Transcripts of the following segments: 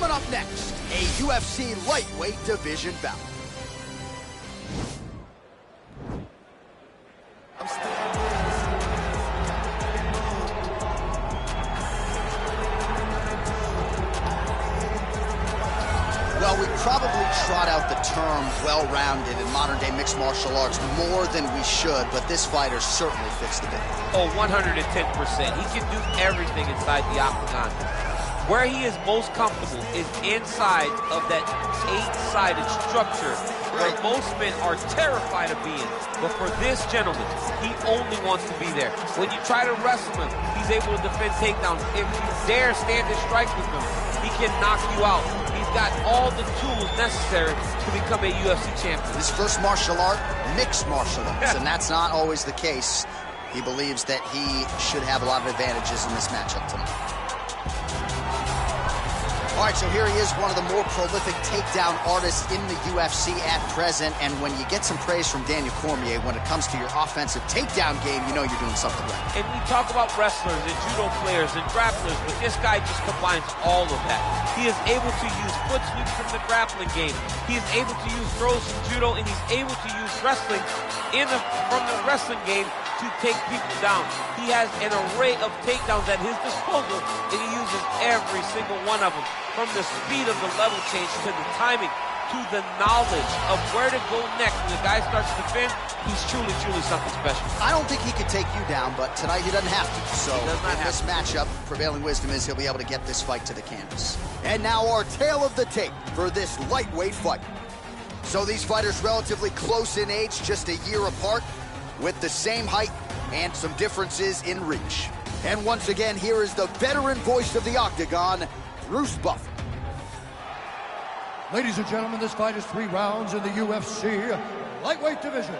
Coming up next, a UFC lightweight division bout. Well, we probably trot out the term well-rounded in modern-day mixed martial arts more than we should, but this fighter certainly fits the bill. Oh, 110%. He can do everything inside the octagon. Where he is most comfortable is inside of that 8-sided structure where most men are terrified of being. But for this gentleman, he only wants to be there. When you try to wrestle him, he's able to defend takedowns. If you dare stand and strike with him, he can knock you out. He's got all the tools necessary to become a UFC champion. His first martial art, mixed martial arts, and that's not always the case. He believes that he should have a lot of advantages in this matchup tonight. All right, so here he is, one of the more prolific takedown artists in the UFC at present. And when you get some praise from Daniel Cormier when it comes to your offensive takedown game, you know you're doing something right. And we talk about wrestlers and judo players and grapplers, but this guy just combines all of that. He is able to use foot sweeps from the grappling game. He is able to use throws from judo, and he's able to use wrestling from the wrestling game to take people down. He has an array of takedowns at his disposal, and he uses every single one of them. From the speed of the level change to the timing to the knowledge of where to go next. When the guy starts to defend, he's truly, truly something special. I don't think he could take you down, but tonight he doesn't have to. So in this matchup, prevailing wisdom is he'll be able to get this fight to the canvas. And now our tale of the tape for this lightweight fight. So these fighters relatively close in age, just a year apart, with the same height and some differences in reach. And once again, here is the veteran voice of the octagon, Bruce Buffer. Ladies and gentlemen, this fight is 3 rounds in the UFC lightweight division.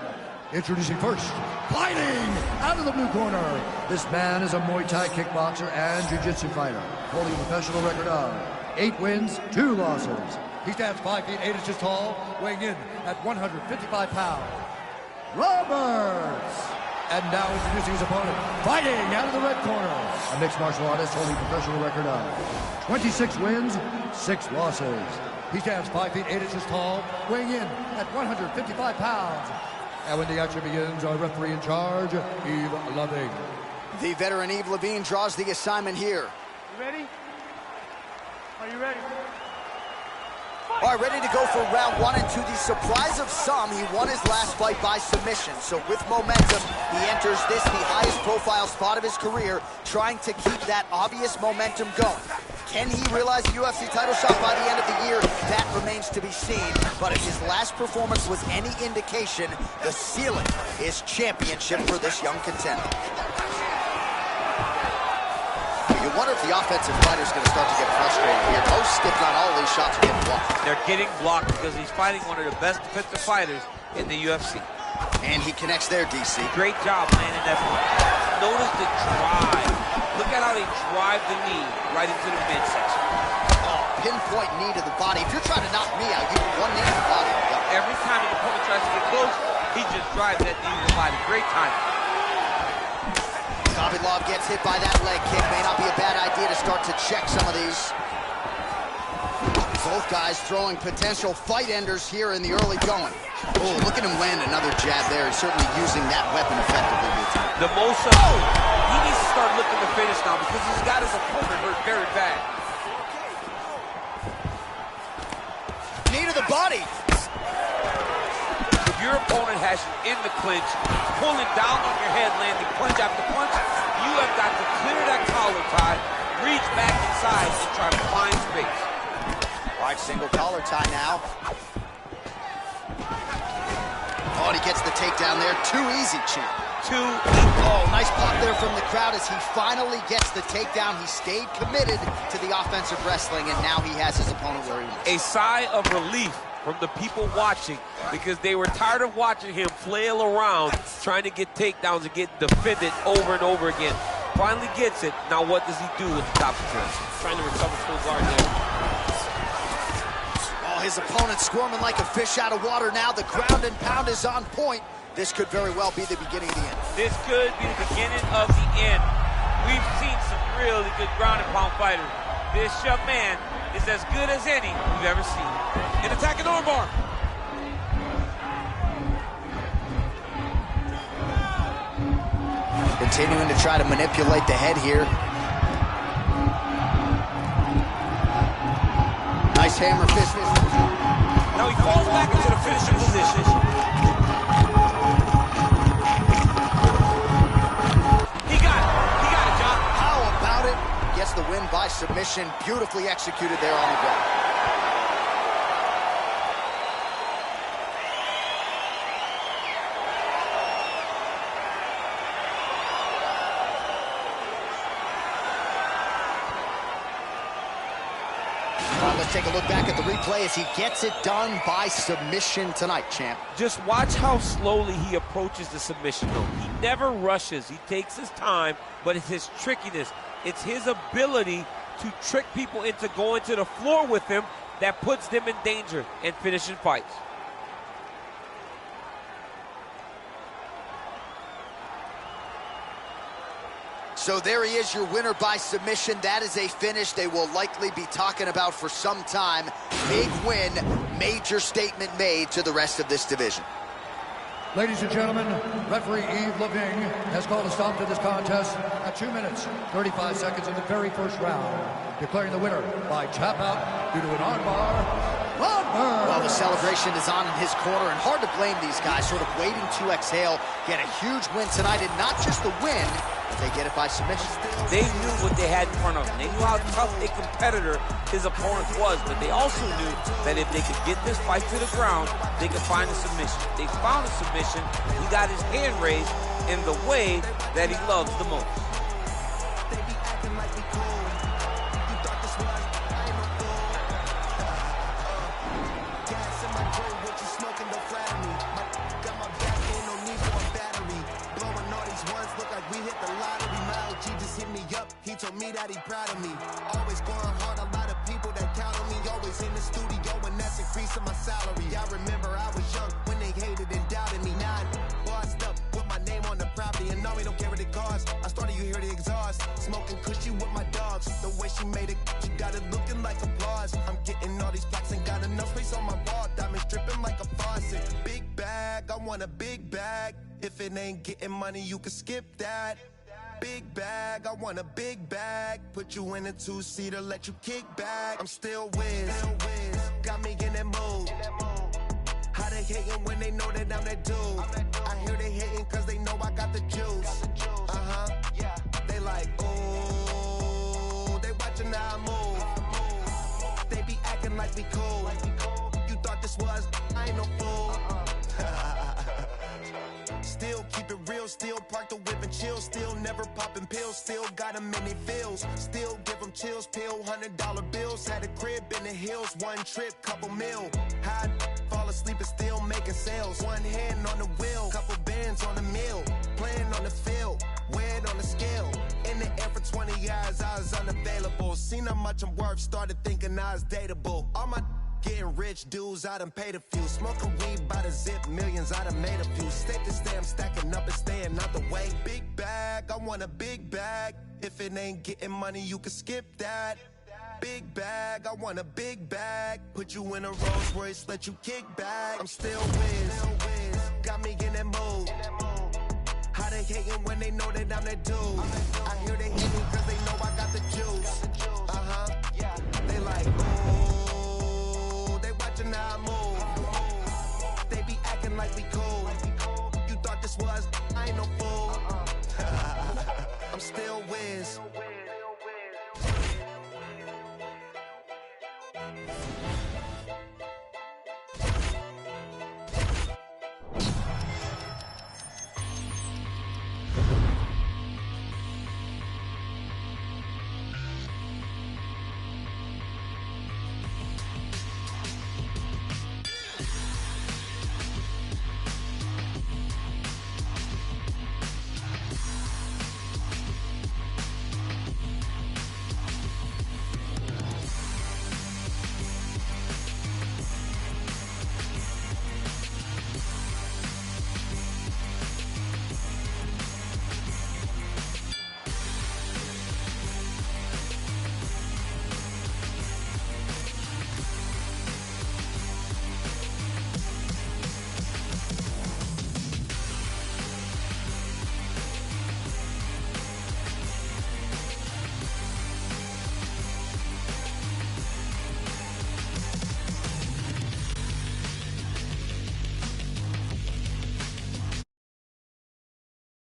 Introducing first, fighting out of the blue corner. This man is a Muay Thai kickboxer and jiu-jitsu fighter, holding a professional record of 8 wins, 2 losses. He stands 5 feet 8 inches tall, weighing in at 155 pounds. Roberts! And now introducing his opponent, fighting out of the red corner, a mixed martial artist holding a professional record of 26 wins, 6 losses. He stands 5 feet 8 inches tall, weighing in at 155 pounds. And when the action begins, our referee in charge, Yves Loving. The veteran Yves Levine draws the assignment here. You ready? Are you ready? All right, ready to go for round 1, and to the surprise of some, he won his last fight by submission. So with momentum, he enters this, the highest profile spot of his career, trying to keep that obvious momentum going. Can he realize a UFC title shot by the end of the year? That remains to be seen. But if his last performance was any indication, the ceiling is championship for this young contender. You wonder if the offensive fighter is going to start to get frustrated here. Most, if not all, of these shots are getting blocked. They're getting blocked because he's fighting one of the best defensive fighters in the UFC. And he connects there, DC. Great job landing that one. Notice the drive. Look at how they drive the knee right into the midsection. Oh, pinpoint knee to the body. If you're trying to knock me out, you put one knee to the body. Every time an opponent tries to get close, he just drives that knee to the body. Great time. Love gets hit by that leg kick. May not be a bad idea to start to check some of these. Both guys throwing potential fight enders here in the early going. Oh, look at him land another jab there. He's certainly using that weapon effectively. The most he needs to start looking to finish now because he's got his opponent hurt very bad. Knee to the body. If your opponent has you in the clinch, pulling down on your head, landing punch after punch, you have got to clear that collar tie, reach back inside, and try to find space. All right, single collar tie now. Oh, and he gets the takedown there. Too easy, champ. Too easy. Oh, nice pop there from the crowd as he finally gets the takedown. He stayed committed to the offensive wrestling, and now he has his opponent where he wants. A sigh of relief from the people watching because they were tired of watching him flail around trying to get takedowns and get defended over and over again. Finally gets it. Now what does he do with the top of the trying to recover full guard there. Oh, his opponent squirming like a fish out of water now. The ground and pound is on point. This could very well be the beginning of the end. This could be the beginning of the end. We've seen some really good ground and pound fighters. This young man is as good as any you've ever seen. An attacking armbar. Continuing to try to manipulate the head here. Nice hammer fist. Now he falls back into the finishing position. He got it, John. How about it? Gets the win by submission. Beautifully executed there on the ground. Let's take a look back at the replay as he gets it done by submission tonight, champ. Just watch how slowly he approaches the submission, though. He never rushes. He takes his time, but it's his trickiness. It's his ability to trick people into going to the floor with him that puts them in danger and finishing fights. So there he is, your winner by submission. That is a finish they will likely be talking about for some time. Big win, major statement made to the rest of this division. Ladies and gentlemen, referee Yves Lavigne has called a stop to this contest at 2 minutes, 35 seconds in the very first round, declaring the winner by tap out due to an armbar. Well, the celebration is on in his corner, and hard to blame these guys, sort of waiting to exhale, get a huge win tonight, and not just the win, they get it by submission. They knew what they had in front of them. They knew how tough a competitor his opponent was, but they also knew that if they could get this fight to the ground, they could find a submission. They found a submission. He got his hand raised in the way that he loves the most. He told me that he proud of me. Always going hard, a lot of people that count on me. Always in the studio, and that's increasing my salary. I remember I was young when they hated and doubted me. Now I'm bossed up with my name on the property, and no, we don't care what it costs. I started, you hear the exhaust. Smoking cushy with my dogs. The way she made it, she got it looking like applause. I'm getting all these plaques, ain't got enough space on my wall. Diamonds dripping like a faucet. Big bag, I want a big bag. If it ain't getting money, you can skip that. Big bag, I want a big bag. Put you in a two-seater, let you kick back. I'm still Wiz, got me in that mood. How they hating when they know that I'm that dude? I hear they hating cause they know I got the juice. They like, ooh, they watching how I move. They be acting like we cool. You thought this was, I ain't no fool. Still keep it real, still park the whip and chill. Still never popping pills, still got them in their feels. Still give them chills, pill, $100 bills. Had a crib in the hills, one trip, couple mil. High, fall asleep and still making sales. One hand on the wheel, couple bands on the mill. Playing on the field, weighed on the scale. In the air for 20 hours, I was unavailable. Seen how much I'm worth, started thinking I was dateable. All my getting rich dudes, I done paid a few. Smoking weed by the zip, millions, I done made a few. State to stay, I'm stacking up and staying out the way. Big bag, I want a big bag. If it ain't getting money, you can skip that. Big bag, I want a big bag. Put you in a Rolls Royce, let you kick back. I'm still Wiz, got me in that mood. How they hating when they know that I'm that dude? I hear they hating cause they know I got the juice. They like, ooh, they watching how I move. They be acting like we cool. You thought this was, I ain't no fool. I'm still Wiz.